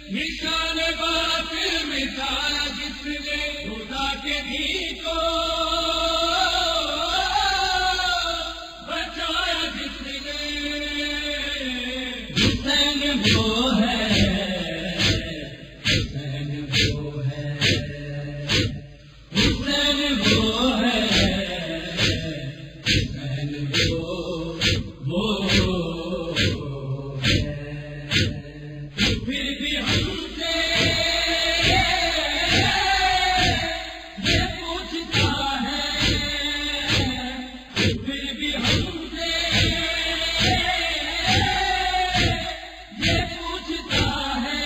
نشان باطل مٹایا جس نے خدا کے دین کو بچایا جس نے حسین وہ ہے حسین وہ ہے حسین وہ ہے حسین وہ پھر بھی ہم سے یہ پوچھتا ہے پھر بھی ہم سے یہ پوچھتا ہے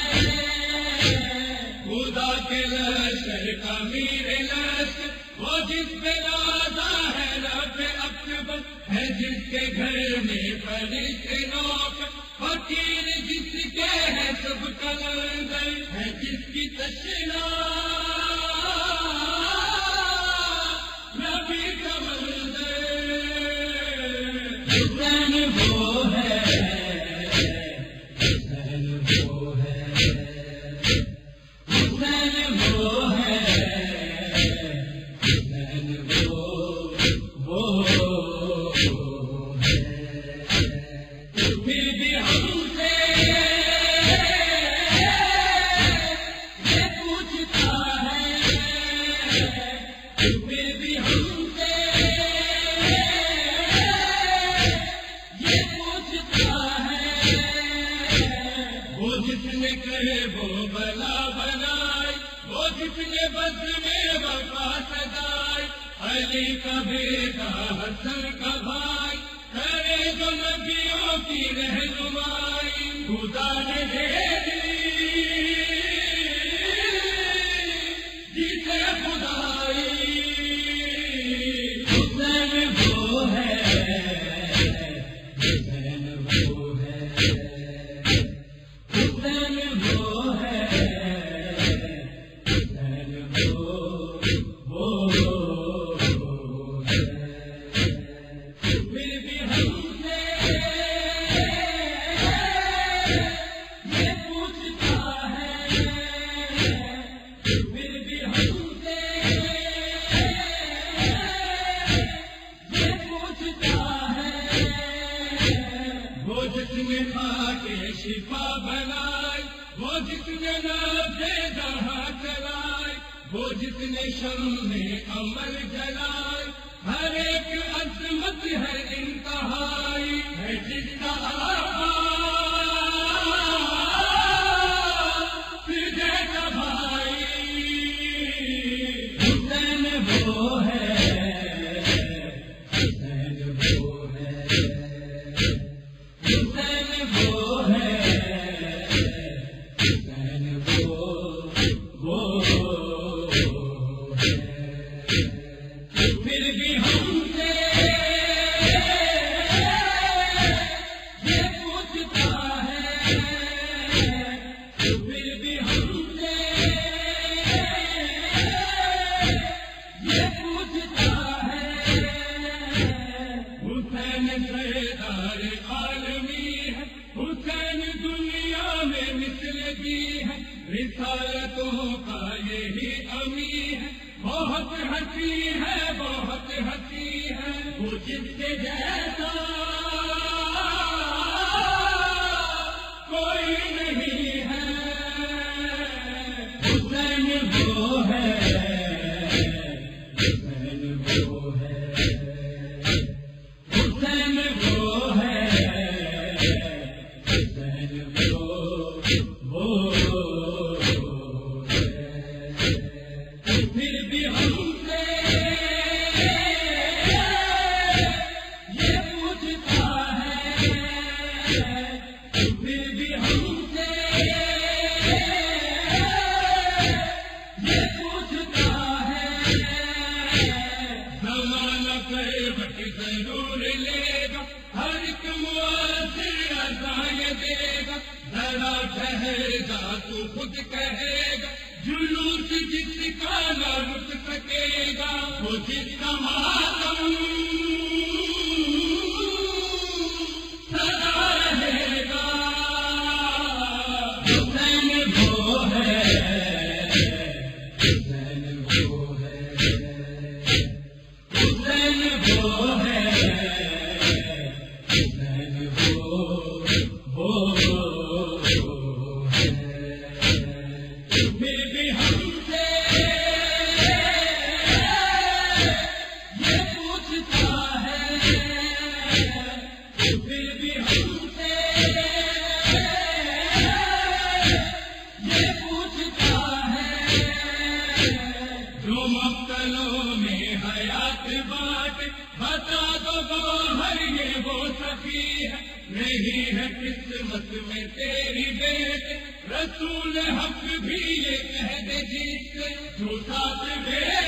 خدا کے لشکر کا میر لشکر وہ جس پہ نازا ہے رب اکبر ہے جس کے گھر میں فرشتے نوکر فقیر جس کے ہے سب کلندر ہے جس کی تشنا نبی کا منظر حسین وہ ہے حسین وہ ہے حسین وہ ہے حسین وہ پھر بھی ہم سے یہ پوچھتا ہے پھر بھی ہم سے یہ پوچھتا ہے وہ جس نے کہے وہ بلا بنائے وہ جس نے بس میں وفا سجائے علی کا بیٹا حسن کا بھائی کرے جو نبیوں کی رہنمائی خدا نے دے دی جسے خدائی حسین وہ ہے حسین وہ ہے حسین وہ ہے حسین وہ پھر بھی ہم سے یہ پوچھتا ہے پھر بھی ہم سے یہ پوچھتا ہے وہ جس نے کھا کے شفا بنائی وہ جس نے نافے جہاں چلائی وہ جس نے شمع عمل جلائی ہر ایک عظمت ہے انتہائی ہے جس کا آقا تجھے کا بھائی حسین وہ ہے حسین وہ ہے حسین وہ ہے حسین وہ پھر بھی ہم سے یہ پوچھتا ہے پھر بھی ہم سے یہ پوچھتا ہے حسین سردار عالمی ہے حسین دنیا میں مثل دی ہے رسالتوں کا یہی امی ہے بہت ہنسی ہے بہت ہنسی ہے وہ جس کے جیسا کوئی نہیں ہے حسین وہ ہے حسین وہ ہے حسین وہ ہے حسین وہ وہ جس کا ماتم سدا رہے گا، حسین وہ ہے، حسین وہ ہے، حسین وہ ہے، حسین وہ ہے۔ پھر بھی ہم سے یہ پوچھتا ہے، پھر بھی ہم سے یہ پوچھتا ہے، جو مبتلوں میں حیات بات بتا دو گوہر یہ وہ سفی ہے، نہیں ہے قسمت میں تیری بیٹ، رسول حق بھی یہ کہہ دے جس سے جو ساتھ گئے